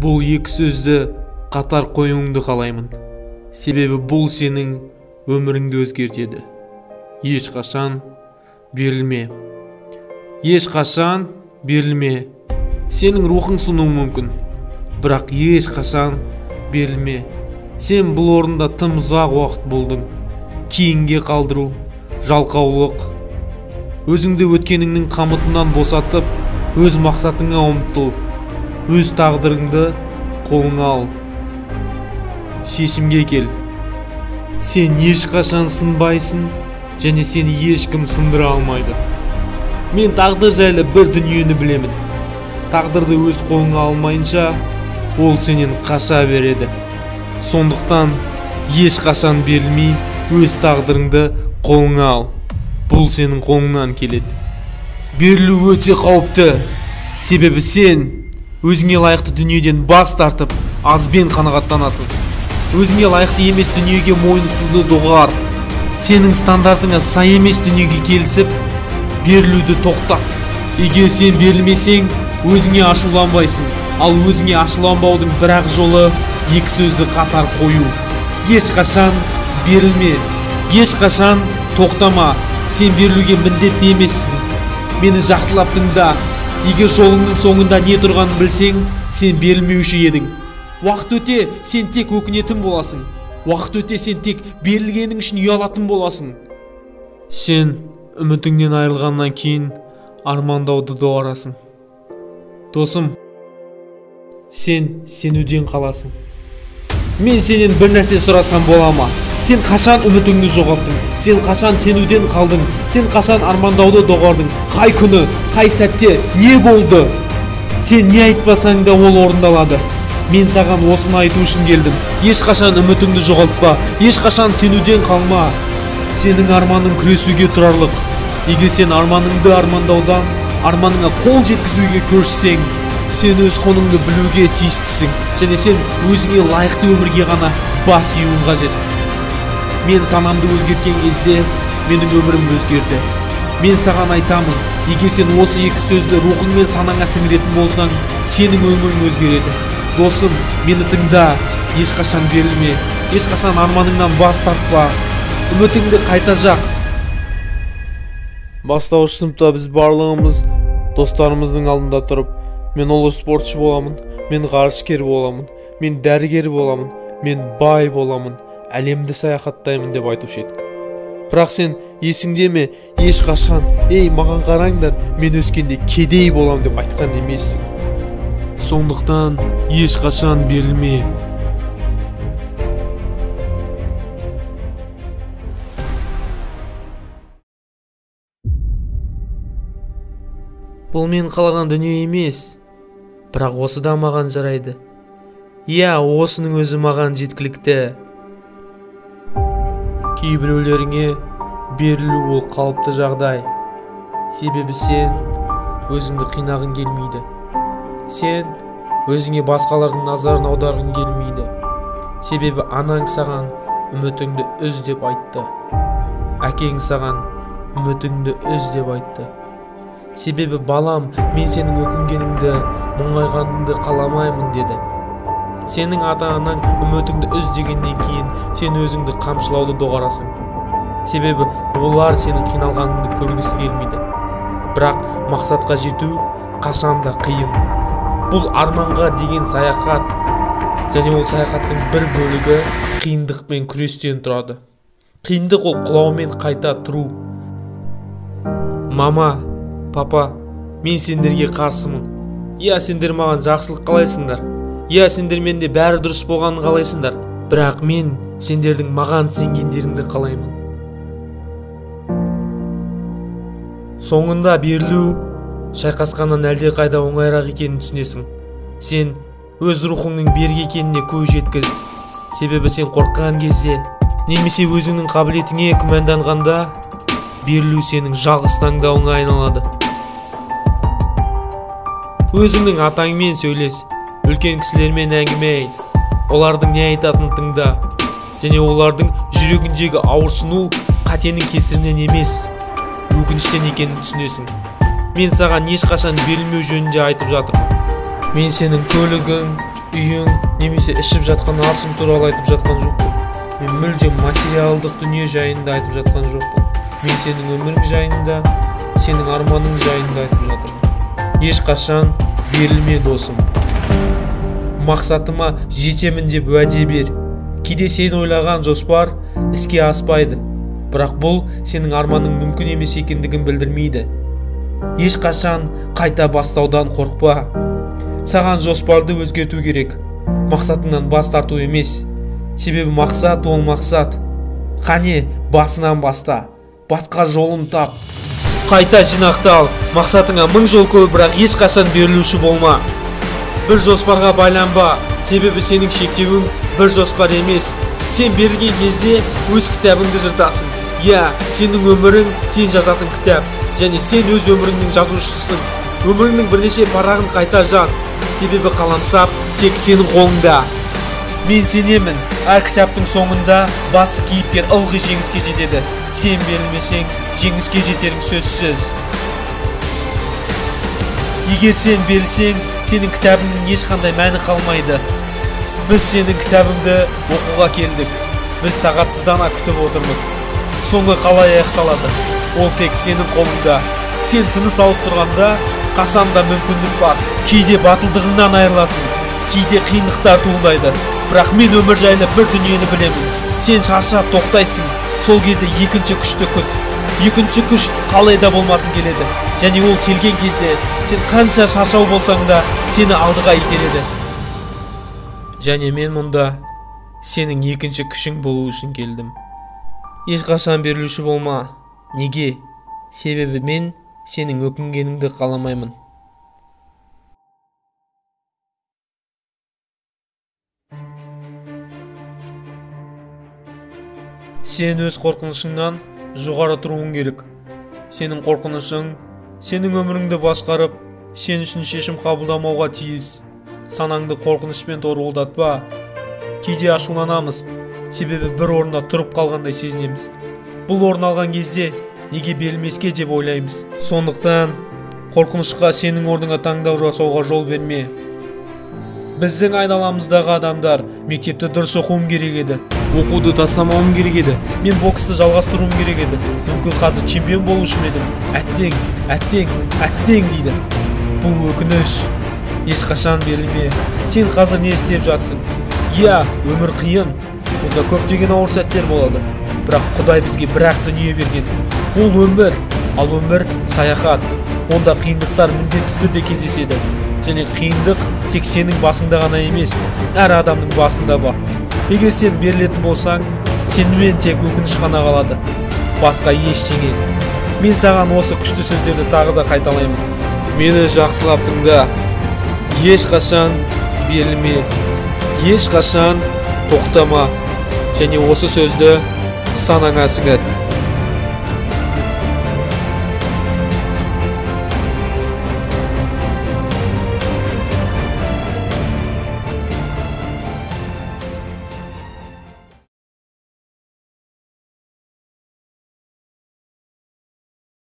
Бұл екі сөзді қатар қоюыңды қалаймын. Себебі бұл сенің өміріңді өзгертеді. Ешқашан берілме. Ешқашан берілме. Сенің рухың сынуы мүмкін, бірақ ешқашан берілме. Сен бұл орында тым ұзақ уақыт болдың. Кейінге қалдыру, жалқаулық. Өзіңді өткеніңнің қамытынан босатып, өз мақсатыңа ұмтыл. Өз тағдырыңды қолыңа ал. Шешімге кел. Сен ешқашан сынбайсың, және сені ешкім сындыра алмайды. Мен тағдыр жайлы бір дүниені білемін. Тағдырды өз қолыңа алмайынша, ол сенен қаша береді. Сондықтан ешқашан берілмей, өз тағдырыңды қолыңа ал. Бұл сенің қолыңнан келеді. Берілу өте қауіпті. Себебі сен өзіңе лайықты дүниеден бас тартып, азбен қанағаттанасың. Өзіңе лайықты емес дүниеге мойынсұнуды доғар. Сенің стандартыңа сай емес дүниеге келісіп, берілуді тоқтат. Егер сен берілмесең, өзіңе ашуланбайсың. Ал өзіңе ашуланбаудың бірақ жолы екі сөзді қатар қою. Ешқашан берілме. Ешқашан тоқтама. Сен берілуге міндетті емессің. Мені жақсылап тыңда. Егер жолыңның соңында не тұрғанын білсең, сен берілмеуші едің. Уақыт өте, сен тек өкінетін боласың. Уақыт өте, сен тек берілгенің үшін ұялатын боласың. Сен үмітіңнен айырылғаннан кейін армандауды доғарасың. Досым, сен сенуден қаласың. Мен сенен бір нәрсе сұрасам бола ма? Сен қашан үмітіңді жоғалттың? Сен қашан сенуден қалдың? Сен қашан армандауды доғардың? Қай күні, қай сәтте, не болды? Сен не айтпасаң да ол орындалады. Мен саған осыны айту үшін келдім. Ешқашан үмітіңді жоғалтпа, ешқашан сенуден қалма. Сенің арманың күресуге тұрарлық. Егер сен арманыңды армандаудан, арманыңа қол жеткізуге көшсең, сен өз қоныңды білуге тиістісің, және сен өзіңе лайықты өмірге ғана бас июің қажет. Мен санамды өзгерткен кезде менің өмірім өзгерді. Мен саған айтамын, егер сен осы екі сөзді рухың мен санаңа сіңіретін болсаң, сенің өмірің өзгереді. Досым, мені тыңда. Ешқашан берілме. Ешқашан арманыңнан бас тартпа. Үмітіңді қайта жақ. Бастауыш сыныпта біз барлығымыз достарымыздың алдында тұрып, мен ұлы спортшы боламын, мен ғарышкер боламын, мен дәрігер боламын, мен бай боламын, әлемді саяхаттаймын деп айтушы едік. Бірақ сен есіңде ме, ешқашан, маған қараңдар, мен өскенде кедей болам деп айтқан емессің. Сондықтан ешқашан берілме. Бұл мен қалаған дүние емес, бірақ осы да маған жарайды. Осының өзі маған жеткілікті. Кейбіреулеріңе берілу ол қалыпты жағдай. Себебі сен өзіңді қинағың келмейді. Сен өзіңе басқалардың назарын аударғың келмейді. Себебі анаң саған үмітіңді үз деп айтты. Әкең саған үмітіңді үз деп айтты. Себебі балам, мен сенің өкінгеніңді, мұңайғаныңды қаламаймын деді. Сенің ата-анаң үмітіңді үз дегеннен кейін сен өзіңді қамшылауды доғарасың. Себебі олар сенің қиналғаныңды көргісі келмейді. Бірақ мақсатқа жету қашанда қиын. Бұл арманға деген саяхат, және ол саяхаттың бір бөлігі қиындықпен күрестен тұрады. Қиындық ол құлаумен қайта тұру. Мама, папа, мен сендерге қарсымын. Сендер маған жақсылық қалайсыңдар. Сендер менде бәрі дұрыс болғанын қалайсыңдар. Бірақ мен сендердің маған сенгендеріңді қалаймын. Соңында берілу шайқасқаннан әлде қайда оңайырақ екенін түсінесің. Сен өз рухыңның берік екеніне көз жеткіз. Себебі сен қорыққан кезде, немесе өзіңнің қабілетіңе күмәнданғанда, берілу сенің жалғыз таңдауыңа айналады. Өзіңнің атаңмен сөйлес, үлкен кісілермен әңгіме айт. Олардың не айтатынын тыңда, және олардың жүрегіндегі ауырсыну қатенің кесірінен емес, өкініштен екенін түсінесің. Мен саған ешқашан берілмеу жөнінде айтып жатырмын. Мен сенің көлігің, үйің немесе ішіп жатқан асың туралы айтып жатқан жоқпын. Мен мүлдем материалдық дүние жайында айтып жатқан жоқпын. Мен сенің өмірің жайында, сенің арманың жайында айтып жатырмын. Ешқашан берілме досым. Мақсатыма жетемін деп уәде бер. Кейде сен ойлаған жоспар іске аспайды, бірақ бұл сенің арманың мүмкін емес екендігін білдірмейді. Ешқашан қайта бастаудан қорықпа. Саған жоспарды өзгерту керек, мақсатыңнан бас тарту емес. Себебі мақсат ол мақсат. Қане, басынан баста, басқа жолын тап. Қайта жинақтал, мақсатыңа 1000 жол көп, бірақ ешқашан берілуші болма. Бір жоспарға байланба, себебі сенің шектеуің бір жоспар емес. Сен берілген кезде өз кітабыңды жыртасың. Сенің өмірің сен жазатын кітап, және сен өз өміріңнің жазушысың. Өміріңнің бірнеше парағын қайта жаз, себебі қаламсап тек сенің қолыңда. Мен сенемін, әр кітаптың соңында басты кейіпкер ылғи жеңіске жетеді. Сен берілмесең, жеңіске жетерің сөзсіз. Егер сен берілсең, сенің кітабыңның ешқандай мәні қалмайды. Біз сенің кітабыңды оқуға келдік. Біз тағатсыздана күтіп отырмыз. Соңы қалай аяқталады? Ол тек сенің қолыңда. Сен тыныс алып тұрғанда қашанда мүмкіндік бар. Кейде батылдығыңнан айырыласың, кейде қиындықтар туындайды. Бірақ мен өмір жайлы бір дүниені білемін. Сен шаршап тоқтайсың, сол кезде екінші күшті күт. Екінші күш қалай да болмасын келеді. Және ол келген кезде сен қанша шаршау болсаң да сені алдыға итереді. Және мен мұнда сенің екінші күшің болу үшін келдім. Ешқашан берілуші болма. Неге? Себебі мен сенің өкінгеніңді қаламаймын. Сен өз қорқынышыңнан жоғары тұруың керек. Сенің қорқынышың сенің өміріңді басқарып, сен үшін шешім қабылдамауға тиіс. Санаңды қорқынышпен торғылдатпа. Кейде ашуланамыз, себебі бір орында тұрып қалғандай сезінеміз. Бұл орын алған кезде неге берілмеске деп ойлаймыз. Сондықтан қорқынышқа сенің орныңа таңдау жасауға жол берме. Біздің айналамыздағы адамдар мектепті дұрыс оқуым керек еді, оқуды тастамауым керек еді, мен боксты жалғастыруым керек еді, мүмкін қазір чемпион болушы едім. Әттең дейді. Бұл өкініш. Ешқашан берілме. Сен қазір не істеп жатсың? Өмір қиын. Бұнда көптеген ауыр сәттер болады. Бірақ Құдай бізге бір-ақ дүние берген. Ол өмір, ал өмір саяхат. Онда қиындықтар міндетті түрде кездеседі. Және қиындық тек сенің басыңда ғана емес, әр адамның басында бар. Егер сен берілетін болсаң, сенімен тек өкініш қана қалады. Басқа ештеңе. Мен саған осы күшті сөздерді тағы да қайталаймын. Мені жақсылап тыңда. Ешқашан берілме. Ешқашан тоқтама. Және осы сөзді санаңа сіңір.